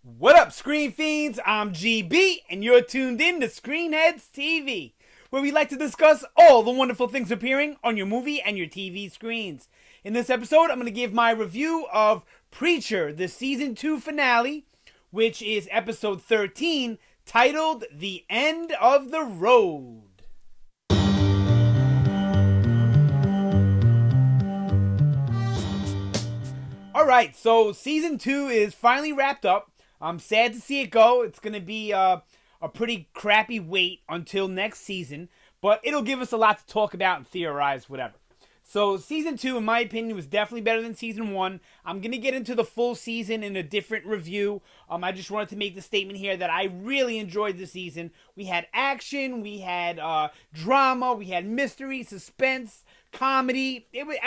What up, Screen Fiends? I'm GB, and you're tuned in to Headz TV, where we like to discuss all the wonderful things appearing on your movie and your TV screens. In this episode, I'm going to give my review of Preacher, the Season 2 finale, which is episode 13, titled The End of the Road. Alright, so Season 2 is finally wrapped up. I'm sad to see it go. It's going to be a pretty crappy wait until next season, but it'll give us a lot to talk about and theorize, whatever. So Season 2, in my opinion, was definitely better than Season 1. I'm going to get into the full season in a different review. I just wanted to make the statement here that I really enjoyed the season. We had action, we had drama, we had mystery, suspense, comedy.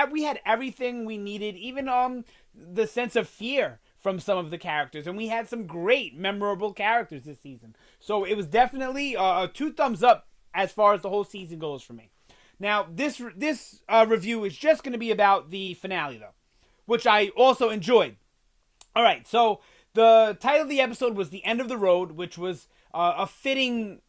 We had everything we needed, even the sense of fear from some of the characters, and we had some great memorable characters this season. So it was definitely 2 thumbs up as far as the whole season goes for me. Now this review is just going to be about the finale though, which I also enjoyed. All right, so the title of the episode was The End of the Road, which was a fitting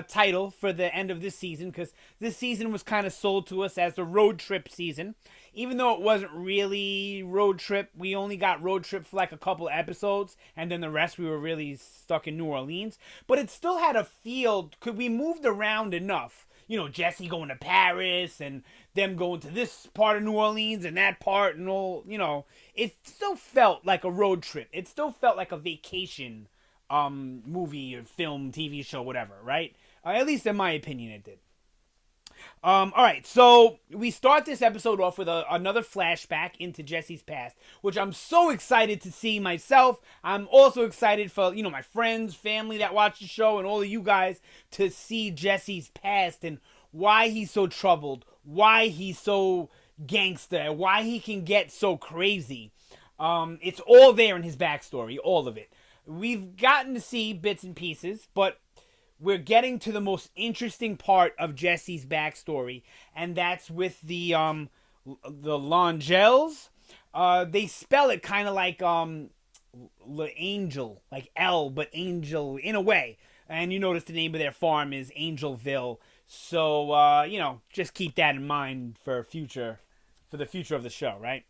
title for the end of this season, because this season was kind of sold to us as the road trip season. Even though it wasn't really road trip, we only got road trip for like a couple episodes, and then the rest we were really stuck in New Orleans. But it still had a feel, could we moved around enough. You know, Jesse going to Paris, and them going to this part of New Orleans and that part, and all, you know. It still felt like a road trip. It still felt like a vacation movie or film, TV show, whatever, right? At least in my opinion it did. Alright, so we start this episode off with another flashback into Jesse's past, which I'm so excited to see myself. I'm also excited for, my friends, family that watch the show, and all of you guys to see Jesse's past and why he's so troubled, why he's so gangster, why he can get so crazy. It's all there in his backstory, all of it. We've gotten to see bits and pieces, but we're getting to the most interesting part of Jesse's backstory, and that's with the Langels. They spell it kind of like angel, like L, but angel in a way. And you notice the name of their farm is Angelville. So just keep that in mind for the future of the show, right?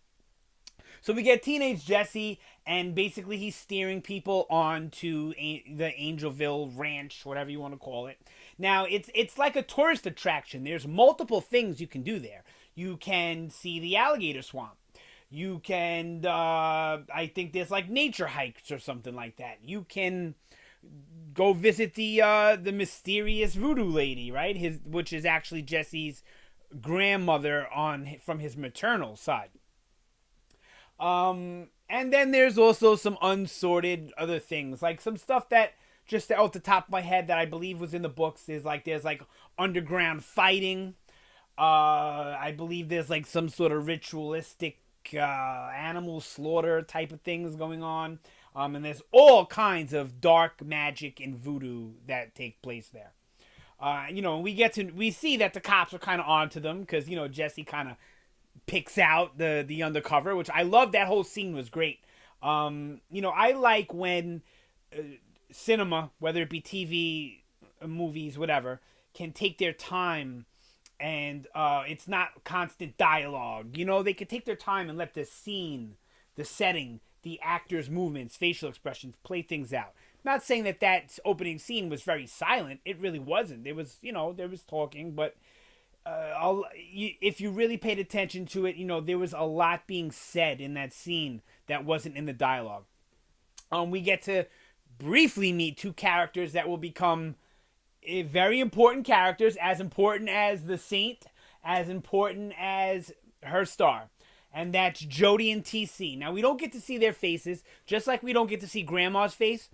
So we get teenage Jesse, and basically he's steering people on to the Angelville Ranch, whatever you want to call it. Now, it's like a tourist attraction. There's multiple things you can do there. You can see the alligator swamp. You can, I think there's like nature hikes or something like that. You can go visit the mysterious voodoo lady, right? Which is actually Jesse's grandmother from his maternal side. And then there's also some unsorted other things, like some stuff that just off the top of my head that I believe was in the books. There's like underground fighting. I believe there's like some sort of ritualistic animal slaughter type of things going on. And there's all kinds of dark magic and voodoo that take place there. We see that the cops are kind of onto them because Jesse kind of picks out the undercover, which I love. That whole scene was great. I like when cinema, whether it be TV, movies, whatever, can take their time, and it's not constant dialogue. They can take their time and let the scene, the setting, the actors' movements, facial expressions play things out. Not saying that opening scene was very silent. It really wasn't. There was talking, but if you really paid attention to it, there was a lot being said in that scene that wasn't in the dialogue. We get to briefly meet 2 characters that will become very important characters, as important as the Saint, as important as her star. And that's Jody and TC. Now, we don't get to see their faces, just like we don't get to see Grandma's face.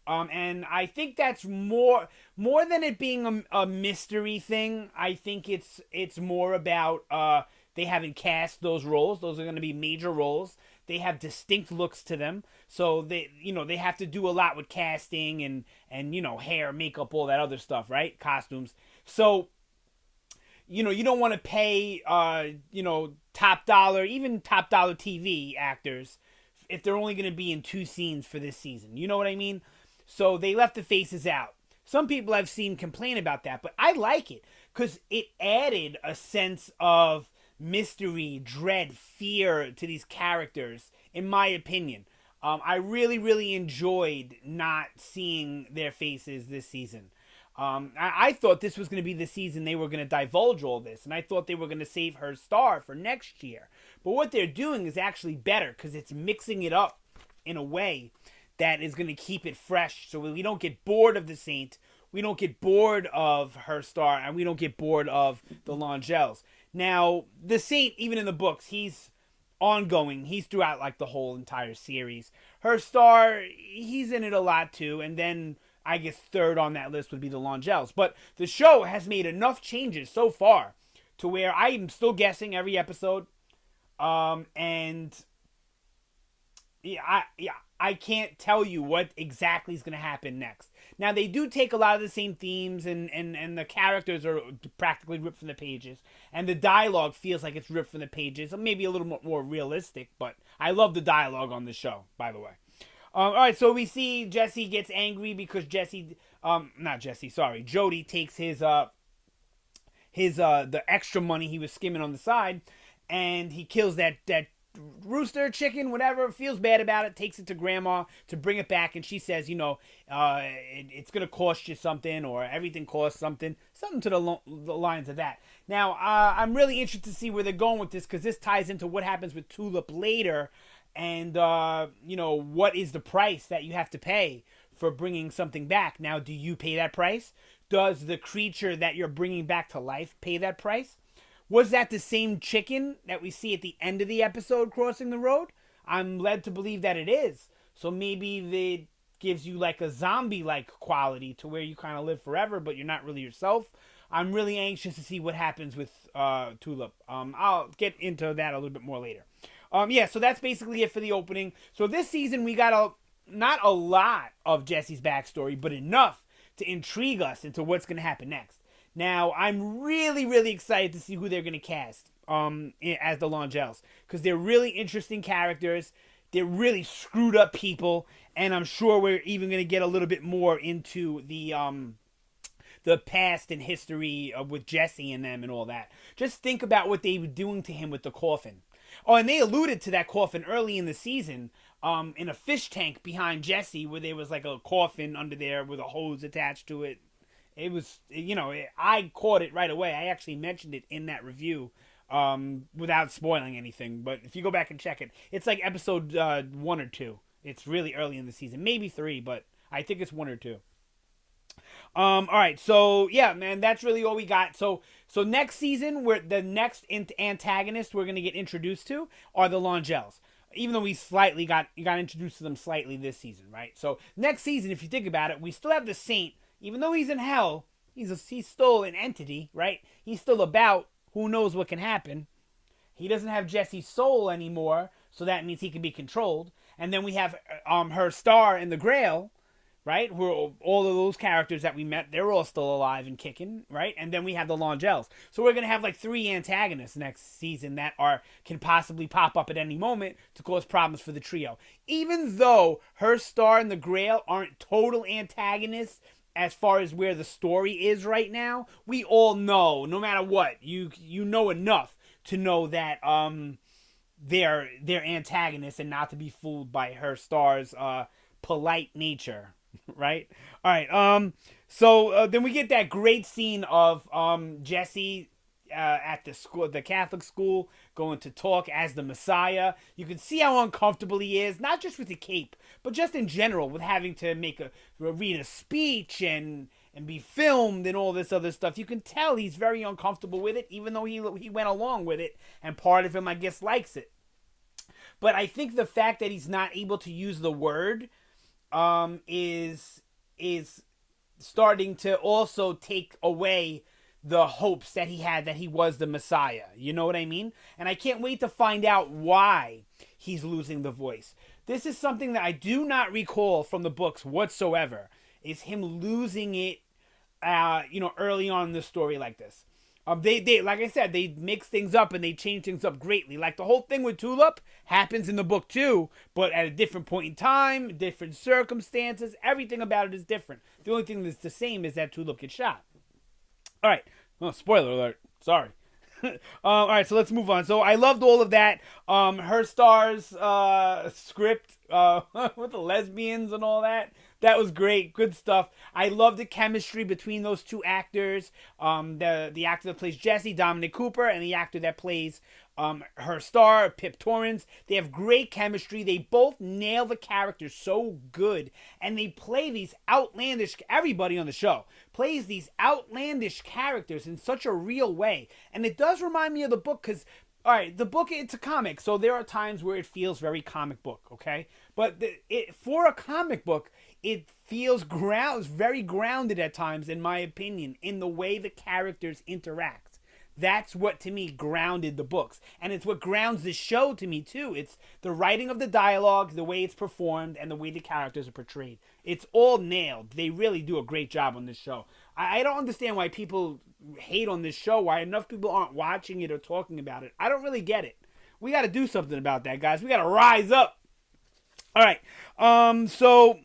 And I think that's more than it being a mystery thing. I think it's more about they haven't cast those roles. Those are going to be major roles. They have distinct looks to them, so they have to do a lot with casting and hair, makeup, all that other stuff, right? Costumes. So you don't want to pay top dollar, even top dollar TV actors if they're only going to be in 2 scenes for this season. You know what I mean? So they left the faces out. Some people I've seen complain about that, but I like it because it added a sense of mystery, dread, fear to these characters, in my opinion. I really, really enjoyed not seeing their faces this season. I thought this was going to be the season they were going to divulge all this, and I thought they were going to save her star for next year. But what they're doing is actually better because it's mixing it up in a way that is going to keep it fresh, so we don't get bored of the Saint, we don't get bored of her star, and we don't get bored of the Langels. Now, the Saint, even in the books, he's ongoing. He's throughout like the whole entire series. Her star, he's in it a lot too, and then I guess third on that list would be the Langels. But the show has made enough changes so far to where I'm still guessing every episode, and I can't tell you what exactly is going to happen next. Now, they do take a lot of the same themes, and the characters are practically ripped from the pages, and the dialogue feels like it's ripped from the pages, maybe a little more realistic, but I love the dialogue on the show, by the way. All right, so we see Jesse gets angry because Jody takes his the extra money he was skimming on the side, and he kills that rooster, chicken, whatever, feels bad about it, takes it to grandma to bring it back, and she says, it's going to cost you something, or everything costs something to the lines of that. Now, I'm really interested to see where they're going with this, because this ties into what happens with Tulip later, and, what is the price that you have to pay for bringing something back. Now, do you pay that price? Does the creature that you're bringing back to life pay that price? Was that the same chicken that we see at the end of the episode crossing the road? I'm led to believe that it is. So maybe it gives you like a zombie-like quality to where you kind of live forever, but you're not really yourself. I'm really anxious to see what happens with Tulip. I'll get into that a little bit more later. So that's basically it for the opening. So this season we got not a lot of Jesse's backstory, but enough to intrigue us into what's going to happen next. Now, I'm really, really excited to see who they're going to cast as the Langels, because they're really interesting characters. They're really screwed up people, and I'm sure we're even going to get a little bit more into the past and history with Jesse and them and all that. Just think about what they were doing to him with the coffin. Oh, and they alluded to that coffin early in the season in a fish tank behind Jesse, where there was like a coffin under there with a hose attached to it. It was, I caught it right away. I actually mentioned it in that review without spoiling anything. But if you go back and check it, it's like episode 1 or 2. It's really early in the season. Maybe 3, but I think it's 1 or 2. All right, so yeah, man, that's really all we got. So next season, the next antagonist we're going to get introduced to are the Langels. Even though we slightly got introduced to them slightly this season, right? So next season, if you think about it, we still have the Saint. Even though he's in hell, he's still an entity, right? He's still about who knows what can happen. He doesn't have Jesse's soul anymore, so that means he can be controlled. And then we have her star in the Grail, right? Where all of those characters that we met, they're all still alive and kicking, right? And then we have the Langels. So we're going to have like 3 antagonists next season that can possibly pop up at any moment to cause problems for the trio. Even though her star and the Grail aren't total antagonists, as far as where the story is right now, we all know, no matter what, you know enough to know that they're antagonists and not to be fooled by her star's polite nature, right? All right. So then we get that great scene of Jesse at the Catholic school, going to talk as the Messiah. You can see how uncomfortable he is, not just with the cape, but just in general with having to read a speech and be filmed and all this other stuff. You can tell he's very uncomfortable with it, even though he went along with it, and part of him, I guess, likes it. But I think the fact that he's not able to use the word is starting to also take away the hopes that he had that he was the Messiah. You know what I mean? And I can't wait to find out why he's losing the voice. This is something that I do not recall from the books whatsoever, is him losing it, early on in the story like this. They like I said, they mix things up and they change things up greatly. Like the whole thing with Tulip happens in the book too, but at a different point in time, different circumstances. Everything about it is different. The only thing that's the same is that Tulip gets shot. All right. Oh, spoiler alert. Sorry. All right, so let's move on. So I loved all of that. Her star's script with the lesbians and all that. That was great. Good stuff. I love the chemistry between those two actors. The actor that plays Jesse, Dominic Cooper, and the actor that plays her star, Pip Torrens. They have great chemistry. They both nail the characters so good. And they play these outlandish, everybody on the show plays these outlandish characters in such a real way. And it does remind me of the book because, all right, the book, it's a comic. So there are times where it feels very comic book, okay? But for a comic book, it feels very grounded at times, in my opinion, in the way the characters interact. That's what, to me, grounded the books. And it's what grounds the show to me, too. It's the writing of the dialogue, the way it's performed, and the way the characters are portrayed. It's all nailed. They really do a great job on this show. I don't understand why people hate on this show, why enough people aren't watching it or talking about it. I don't really get it. We got to do something about that, guys. We got to rise up. All right. So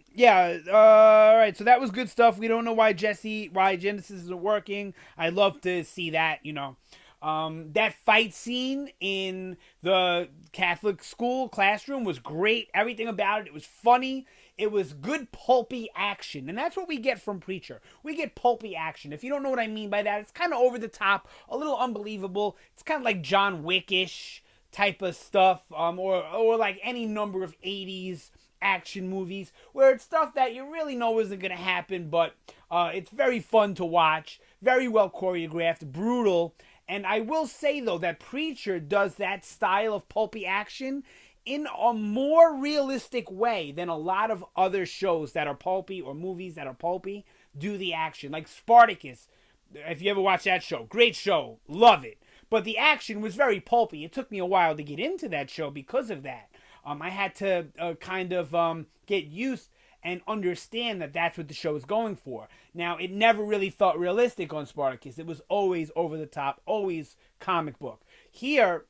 all right. So that was good stuff. We don't know why Genesis isn't working. I'd love to see that, that fight scene in the Catholic school classroom was great. Everything about it. It was funny. It was good pulpy action. And that's what we get from Preacher. We get pulpy action. If you don't know what I mean by that, it's kind of over the top, a little unbelievable. It's kind of like John Wick-ish type of stuff, or like any number of 80s action movies where it's stuff that you really know isn't going to happen, but it's very fun to watch, very well choreographed, brutal. And I will say, though, that Preacher does that style of pulpy action in a more realistic way than a lot of other shows that are pulpy or movies that are pulpy do the action. Like Spartacus, if you ever watch that show, great show, love it. But the action was very pulpy. It took me a while to get into that show because of that. I had to kind of get used and understand that that's what the show is going for. Now, it never really felt realistic on Spartacus. It was always over the top, always comic book. Here,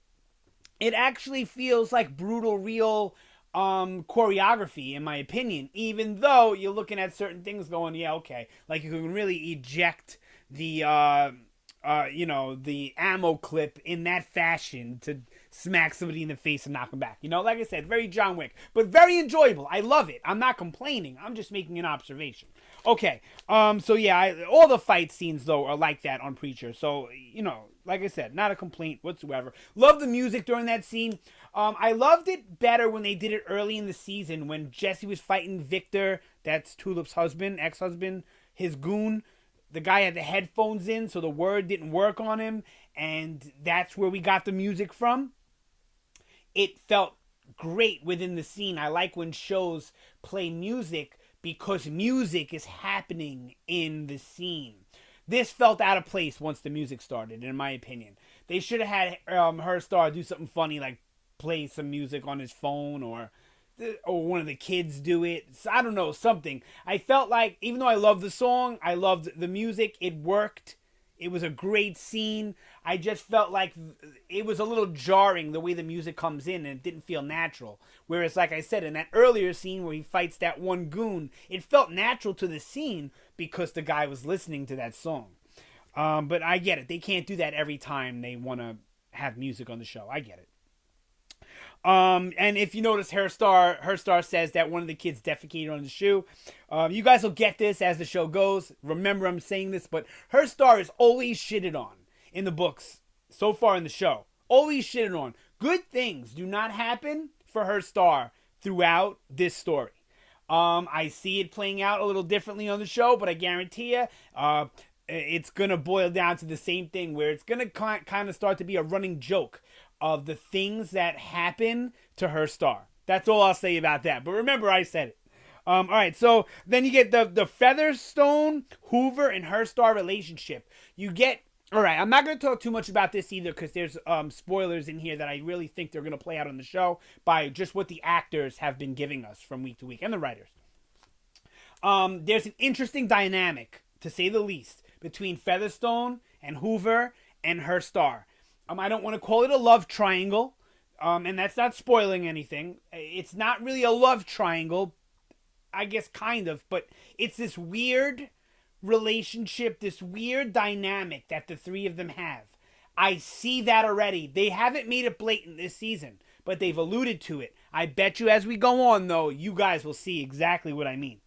it actually feels like brutal, real choreography, in my opinion, even though you're looking at certain things going, yeah, okay. Like you can really eject the the ammo clip in that fashion to smack somebody in the face and knock them back. Like I said, very John Wick, but very enjoyable. I love it. I'm not complaining. I'm just making an observation. Okay. So yeah, all the fight scenes though are like that on Preacher. So, like I said, not a complaint whatsoever. Love the music during that scene. I loved it better when they did it early in the season when Jesse was fighting Victor, that's Tulip's husband, ex-husband, his goon. The guy had the headphones in, so the word didn't work on him, and that's where we got the music from. It felt great within the scene. I like when shows play music because music is happening in the scene. This felt out of place once the music started, in my opinion. They should have had her star do something funny, like play some music on his phone or one of the kids do it. I don't know, something. I felt like, even though I loved the song, I loved the music, it worked. It was a great scene. I just felt like it was a little jarring the way the music comes in and it didn't feel natural. Whereas, like I said, in that earlier scene where he fights that one goon, it felt natural to the scene because the guy was listening to that song. But I get it. They can't do that every time they want to have music on the show. I get it. And if you notice, her star says that one of the kids defecated on the shoe. You guys will get this as the show goes. Remember, I'm saying this, but her star is always shitted on in the books so far in the show. Always shitted on. Good things do not happen for her star throughout this story. I see it playing out a little differently on the show, but I guarantee you, it's going to boil down to the same thing where it's going to kind of start to be a running joke of the things that happen to her star. That's all I'll say about that. But remember, I said it. All right, so then you get the Featherstone, Hoover, and her star relationship. You get... All right, I'm not going to talk too much about this either because there's spoilers in here that I really think they're going to play out on the show by just what the actors have been giving us from week to week, and the writers. There's an interesting dynamic, to say the least, between Featherstone and Hoover and her star. I don't want to call it a love triangle, and that's not spoiling anything. It's not really a love triangle, I guess, kind of, but it's this weird relationship, this weird dynamic that the three of them have. I see that already. They haven't made it blatant this season, but they've alluded to it. I bet you as we go on, though, you guys will see exactly what I mean.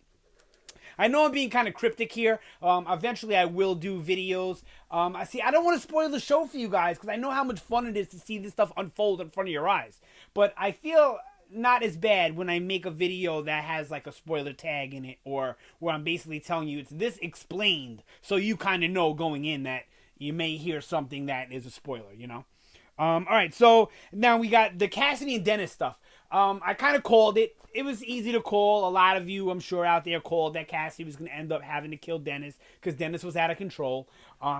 I know I'm being kind of cryptic here. Eventually, I will do videos. I don't want to spoil the show for you guys because I know how much fun it is to see this stuff unfold in front of your eyes. But I feel not as bad when I make a video that has like a spoiler tag in it, or where I'm basically telling you it's this explained, so you kind of know going in that you may hear something that is a spoiler, you know? All right, so now we got the Cassidy and Dennis stuff. I kind of called it. It was easy to call. A lot of you, I'm sure, out there called that Cassidy was going to end up having to kill Dennis because Dennis was out of control.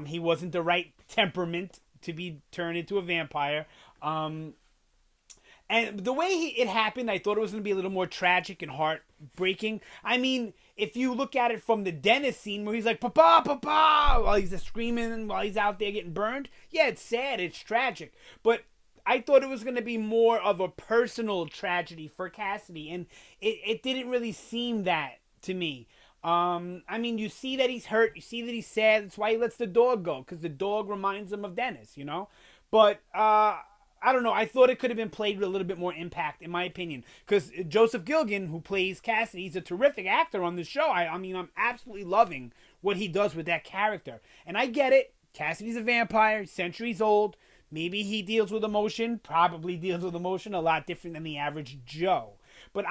He wasn't the right temperament to be turned into a vampire. And the way it happened, I thought it was going to be a little more tragic and heartbreaking. I mean, if you look at it from the Dennis scene where he's like, Papa, Papa, while he's screaming, while he's out there getting burned. Yeah, it's sad. It's tragic. But I thought it was going to be more of a personal tragedy for Cassidy. And it didn't really seem that to me. I mean, you see that he's hurt. You see that he's sad. That's why he lets the dog go. Because the dog reminds him of Dennis, you know? But, I don't know. I thought it could have been played with a little bit more impact, in my opinion. Because Joseph Gilgan, who plays Cassidy, he's a terrific actor on the show. I mean, I'm absolutely loving what he does with that character. And I get it. Cassidy's a vampire, centuries old. Maybe he deals with emotion, probably deals with emotion a lot different than the average Joe. But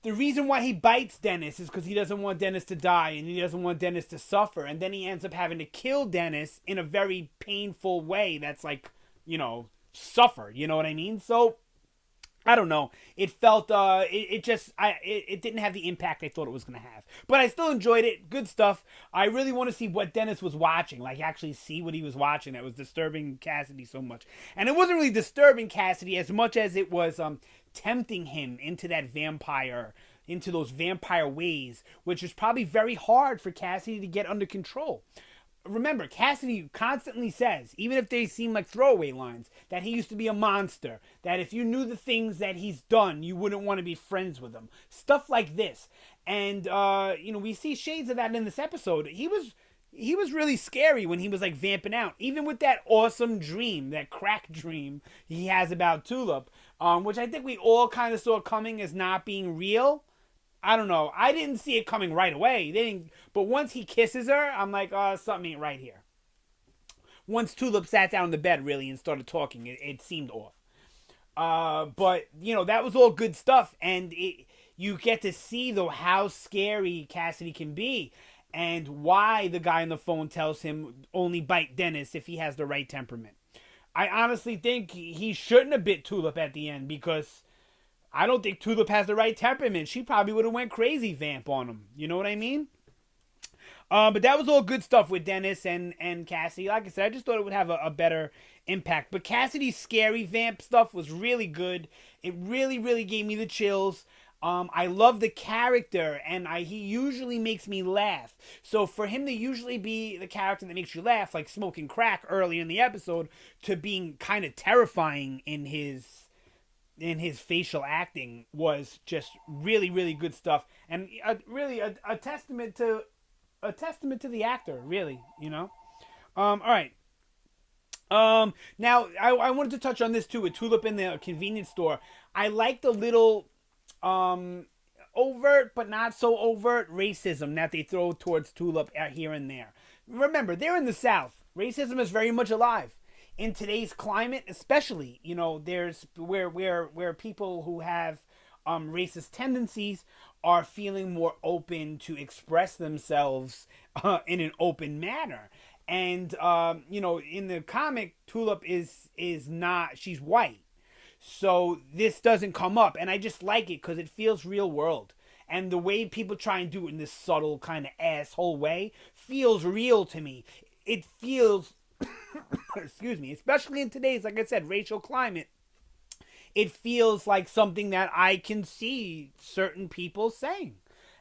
the reason why he bites Dennis is because he doesn't want Dennis to die and he doesn't want Dennis to suffer. And then he ends up having to kill Dennis in a very painful way that's like, suffer, you know what I mean? So, I don't know. It felt, it didn't have the impact I thought it was going to have. But I still enjoyed it. Good stuff. I really want to see what Dennis was watching. Like, actually see what he was watching that was disturbing Cassidy so much. And it wasn't really disturbing Cassidy as much as it was tempting him into those vampire ways, which is probably very hard for Cassidy to get under control. Remember, Cassidy constantly says, even if they seem like throwaway lines, that he used to be a monster, that if you knew the things that he's done, you wouldn't want to be friends with him. Stuff like this. And, we see shades of that in this episode. He was really scary when he was like vamping out, even with that awesome dream, that crack dream he has about Tulip, which I think we all kind of saw coming as not being real. I don't know. I didn't see it coming right away. But once he kisses her, I'm like, something ain't right here. Once Tulip sat down in the bed, really, and started talking, it seemed off. But, that was all good stuff. And you get to see, though, how scary Cassidy can be. And why the guy on the phone tells him only bite Dennis if he has the right temperament. I honestly think he shouldn't have bit Tulip at the end because I don't think Tulip has the right temperament. She probably would have went crazy vamp on him. You know what I mean? But that was all good stuff with Dennis and Cassidy. Like I said, I just thought it would have a better impact. But Cassidy's scary vamp stuff was really good. It really, really gave me the chills. I love the character, and he usually makes me laugh. So for him to usually be the character that makes you laugh, like smoking crack early in the episode, to being kind of terrifying in his facial acting was just really, really good stuff, and really a testament to the actor, really, all right. Now I wanted to touch on this too with Tulip in the convenience store. I like the little overt but not so overt racism that they throw towards Tulip here and there. Remember, they're in the South. Racism is very much alive. In today's climate, especially, there's where people who have racist tendencies are feeling more open to express themselves in an open manner. And in the comic, Tulip is not, she's white, so this doesn't come up, and I just like it because it feels real world. And the way people try and do it in this subtle kind of asshole way feels real to me. It feels excuse me, especially in today's, like I said, racial climate, it feels like something that I can see certain people saying.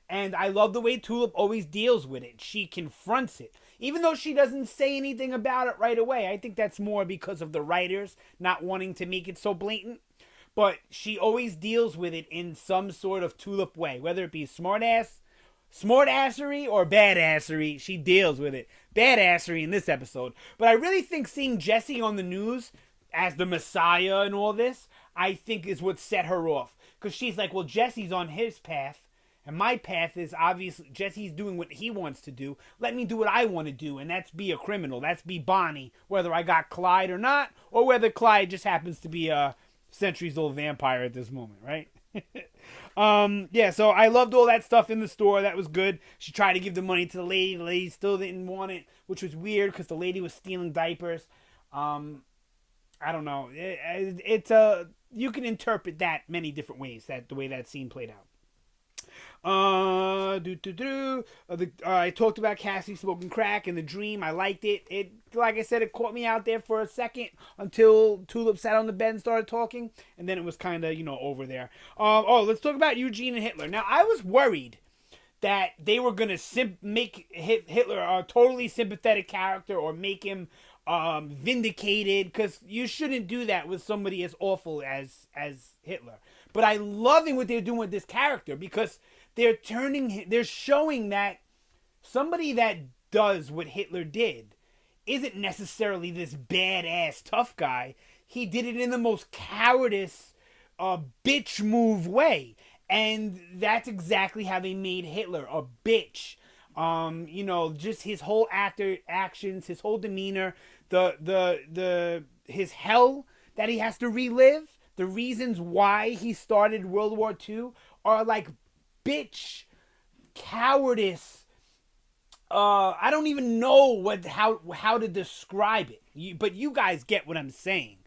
And I love the way Tulip always deals with it. She confronts it. Even though she doesn't say anything about it right away. I think that's more because of the writers not wanting to make it so blatant. But she always deals with it in some sort of Tulip way. Whether it be smartassery or badassery, she deals with it. Badassery in this episode. But I really think seeing Jesse on the news as the Messiah and all this, I think is what set her off. Because she's like, well, Jesse's on his path. And my path is obviously Jesse's doing what he wants to do. Let me do what I want to do, and that's be a criminal. That's be Bonnie, whether I got Clyde or not, or whether Clyde just happens to be a centuries-old vampire at this moment, right? Yeah, so I loved all that stuff in the store. That was good. She tried to give the money to the lady. The lady still didn't want it, which was weird because the lady was stealing diapers. I don't know. It's you can interpret that many different ways. The way that scene played out. I talked about Cassie smoking crack in the dream. I liked it. It, like I said, it caught me out there for a second until Tulip sat on the bed and started talking, and then it was kind of, over there. Let's talk about Eugene and Hitler. Now, I was worried that they were gonna make Hitler a totally sympathetic character or make him vindicated, because you shouldn't do that with somebody as awful as Hitler. But I loving what they're doing with this character, because they're showing that somebody that does what Hitler did isn't necessarily this badass tough guy. He did it in the most cowardice, bitch move way. And that's exactly how they made Hitler, a bitch. Just his whole actions, his whole demeanor, his hell that he has to relive, the reasons why he started World War II are like bitch, cowardice. I don't even know how to describe it, but you guys get what I'm saying.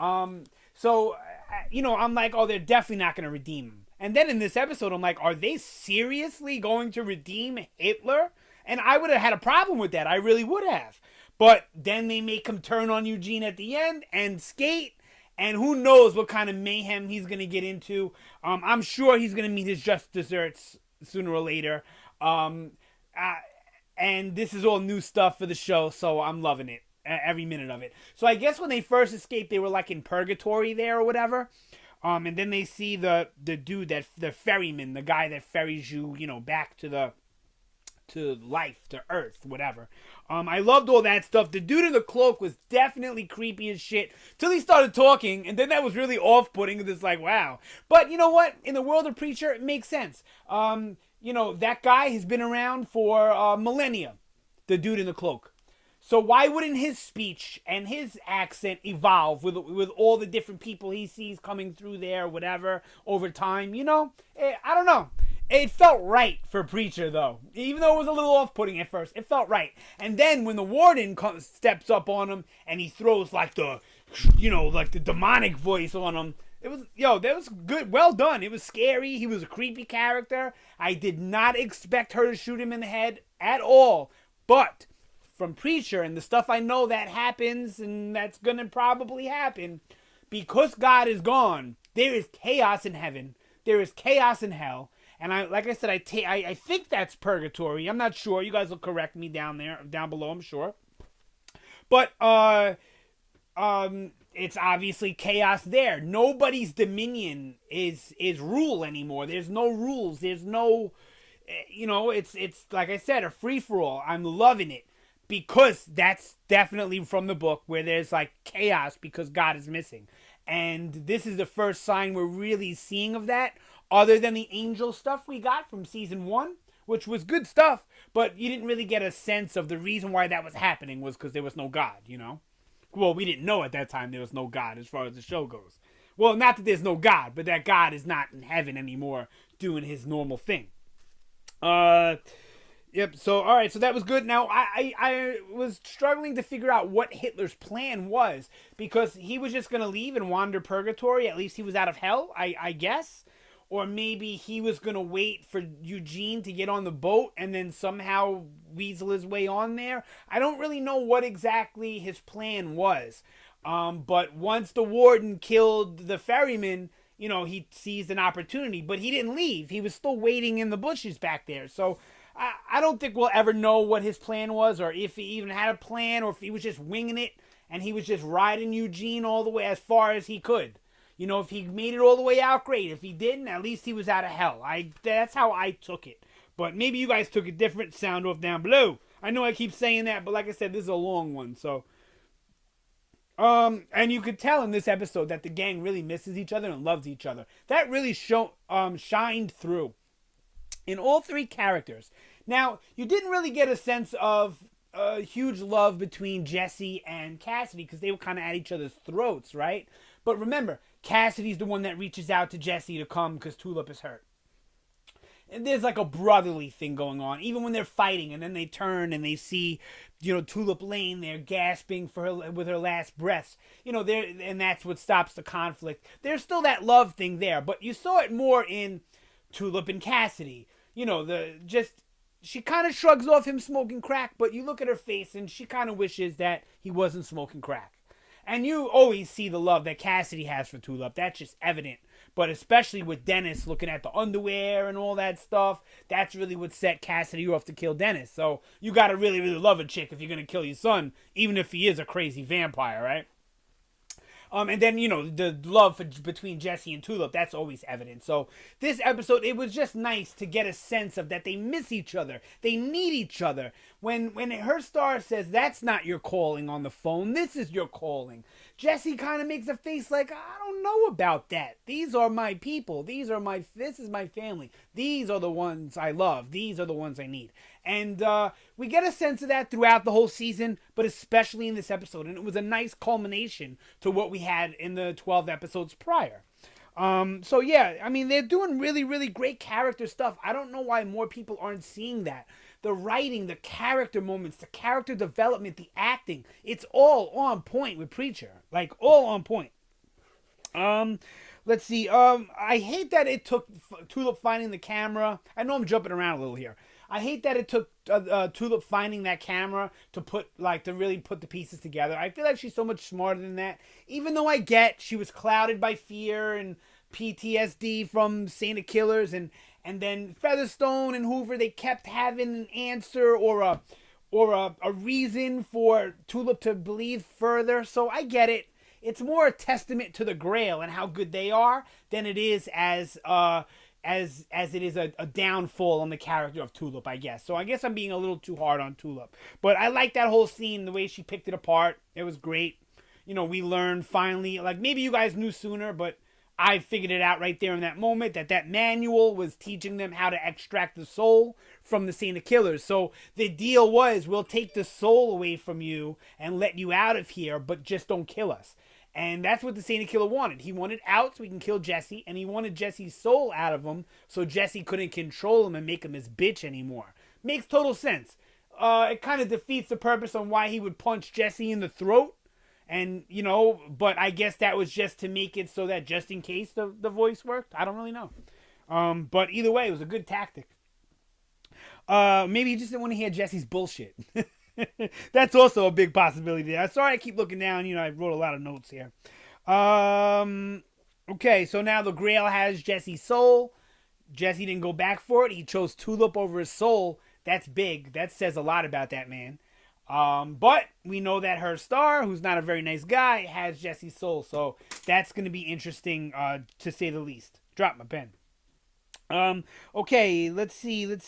I'm like, oh, they're definitely not going to redeem him. And then in this episode, I'm like, are they seriously going to redeem Hitler? And I would have had a problem with that. I really would have. But then they make him turn on Eugene at the end and skate. And who knows what kind of mayhem he's going to get into. I'm sure he's going to meet his just desserts sooner or later. And this is all new stuff for the show, so I'm loving it. Every minute of it. So I guess when they first escaped, they were like in purgatory there or whatever. And then they see the dude, the ferryman, the guy that ferries you, back to life, to Earth, whatever. I loved all that stuff. The dude in the cloak was definitely creepy as shit till he started talking, and then that was really off-putting. It's like, wow. But you know what? In the world of Preacher, it makes sense. That guy has been around for millennia, the dude in the cloak. So why wouldn't his speech and his accent evolve with all the different people he sees coming through there, whatever, over time? I don't know. It felt right for Preacher, though. Even though it was a little off-putting at first, it felt right. And then when the warden steps up on him and he throws like the demonic voice on him, that was good. Well done. It was scary. He was a creepy character. I did not expect her to shoot him in the head at all. But from Preacher and the stuff I know that happens and that's going to probably happen, because God is gone, there is chaos in heaven. There is chaos in hell. And I think that's purgatory. I'm not sure. You guys will correct me down below, I'm sure. But it's obviously chaos there. Nobody's dominion is rule anymore. There's no rules. There's no, it's like I said, a free-for-all. I'm loving it. Because that's definitely from the book, where there's like chaos because God is missing. And this is the first sign we're really seeing of that, other than the angel stuff we got from season 1, which was good stuff, but you didn't really get a sense of the reason why that was happening was because there was no God, Well, we didn't know at that time there was no God as far as the show goes. Well, not that there's no God, but that God is not in heaven anymore doing his normal thing. Yep, so, alright, so that was good. Now, I was struggling to figure out what Hitler's plan was, because he was just going to leave and wander purgatory. At least he was out of hell, I guess. Or maybe he was going to wait for Eugene to get on the boat and then somehow weasel his way on there. I don't really know what exactly his plan was. But once the warden killed the ferryman, he seized an opportunity, but he didn't leave. He was still waiting in the bushes back there. So I don't think we'll ever know what his plan was, or if he even had a plan, or if he was just winging it and he was just riding Eugene all the way as far as he could. If he made it all the way out, great. If he didn't, at least he was out of hell. That's how I took it. But maybe you guys took it different. Sound off down below. I know I keep saying that, but like I said, this is a long one, so. And you could tell in this episode that the gang really misses each other and loves each other. That really shined through in all three characters. Now, you didn't really get a sense of huge love between Jesse and Cassidy because they were kind of at each other's throats, right? But remember, Cassidy's the one that reaches out to Jesse to come because Tulip is hurt. And there's like a brotherly thing going on, even when they're fighting, and then they turn and they see, Tulip laying there gasping with her last breaths. And that's what stops the conflict. There's still that love thing there, but you saw it more in Tulip and Cassidy. She kind of shrugs off him smoking crack, but you look at her face and she kind of wishes that he wasn't smoking crack. And you always see the love that Cassidy has for Tulip. That's just evident. But especially with Dennis looking at the underwear and all that stuff, that's really what set Cassidy off to kill Dennis. So you got to really, really love a chick if you're going to kill your son, even if he is a crazy vampire, right? And then, the love between Jesse and Tulip, that's always evident. So this episode, it was just nice to get a sense of that they miss each other. They need each other. When her star says, that's not your calling on the phone, this is your calling, Jesse kind of makes a face like, I don't know about that. These are my people. This is my family. These are the ones I love. These are the ones I need. And we get a sense of that throughout the whole season, but especially in this episode. And it was a nice culmination to what we had in the 12 episodes prior. So yeah, I mean, they're doing really, really great character stuff. I don't know why more people aren't seeing that. The writing, the character moments, the character development, the acting, it's all on point with Preacher. Like, all on point. Let's see. I hate that it took Tulip finding the camera. I know I'm jumping around a little here. I hate that it took Tulip finding that camera to really put the pieces together. I feel like she's so much smarter than that. Even though I get she was clouded by fear and PTSD from Saint of Killers, and then Featherstone and Hoover, they kept having an answer or a reason for Tulip to believe further. So I get it. It's more a testament to the Grail and how good they are than it is as it is a downfall on the character of Tulip, I guess. So I guess I'm being a little too hard on Tulip. But I like that whole scene, the way she picked it apart. It was great. We learned finally, like maybe you guys knew sooner, but I figured it out right there in that moment that manual was teaching them how to extract the soul from the Saint of Killers. So the deal was, we'll take the soul away from you and let you out of here, but just don't kill us. And that's what the Saint of Killer wanted. He wanted out so he can kill Jesse, and he wanted Jesse's soul out of him so Jesse couldn't control him and make him his bitch anymore. Makes total sense. It kind of defeats the purpose on why he would punch Jesse in the throat. And, but I guess that was just to make it so that just in case the voice worked. I don't really know. But either way, it was a good tactic. Maybe he just didn't want to hear Jesse's bullshit. That's also a big possibility there. Sorry I keep looking down. I wrote a lot of notes here. Okay, so now the Grail has Jesse's soul. Jesse didn't go back for it. He chose Tulip over his soul. That's big. That says a lot about that man. But we know that her star, who's not a very nice guy, has Jesse's soul. So that's going to be interesting, to say the least. Drop my pen. Okay, let's see. I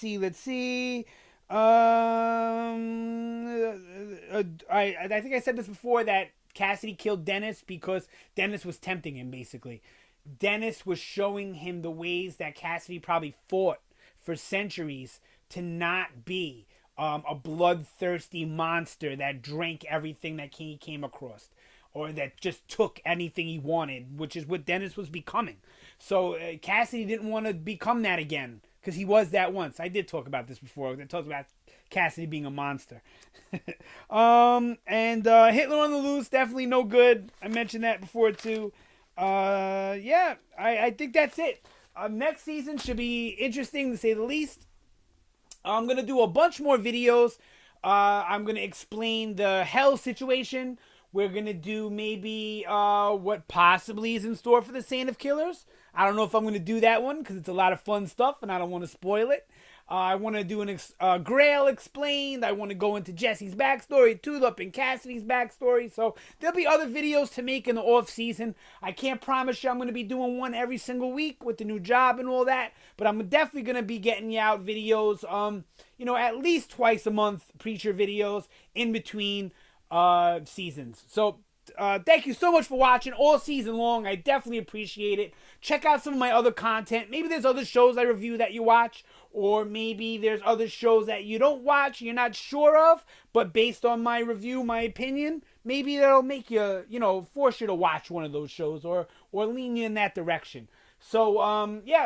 think I said this before, that Cassidy killed Dennis because Dennis was tempting him, basically. Dennis was showing him the ways that Cassidy probably fought for centuries to not be a bloodthirsty monster that drank everything that he came across, or that just took anything he wanted, which is what Dennis was becoming. So Cassidy didn't want to become that again, because he was that once. I did talk about this before. I talked about Cassidy being a monster. And Hitler on the Loose, definitely no good. I mentioned that before too. Yeah, I think that's it. Next season should be interesting, to say the least. I'm going to do a bunch more videos. I'm going to explain the hell situation. We're going to do maybe what possibly is in store for the Saint of Killers. I don't know if I'm going to do that one because it's a lot of fun stuff and I don't want to spoil it. I want to do Grail explained. I want to go into Jesse's backstory, Tulip and Cassidy's backstory. So there'll be other videos to make in the off season. I can't promise you I'm going to be doing one every single week with the new job and all that, but I'm definitely going to be getting you out videos, at least twice a month, Preacher videos in between seasons. So thank you so much for watching all season long. I definitely appreciate it. Check out some of my other content. Maybe there's other shows I review that you watch, or maybe there's other shows that you don't watch, you're not sure of, but based on my review, my opinion, maybe that'll make you, force you to watch one of those shows or lean you in that direction. So,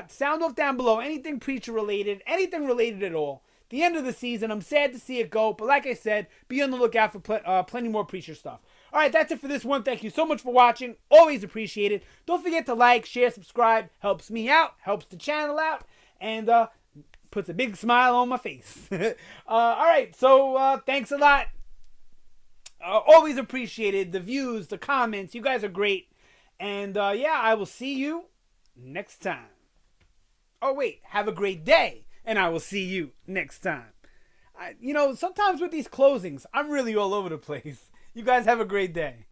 sound off down below. Anything Preacher related, anything related at all. The end of the season, I'm sad to see it go, but like I said, be on the lookout for plenty more Preacher stuff. All right, that's it for this one. Thank you so much for watching. Always appreciate it. Don't forget to like, share, subscribe. Helps me out, helps the channel out, and puts a big smile on my face. All right, so thanks a lot. Always appreciated the views, the comments. You guys are great. And I will see you next time. Oh, wait, have a great day, and I will see you next time. Sometimes with these closings, I'm really all over the place. You guys have a great day.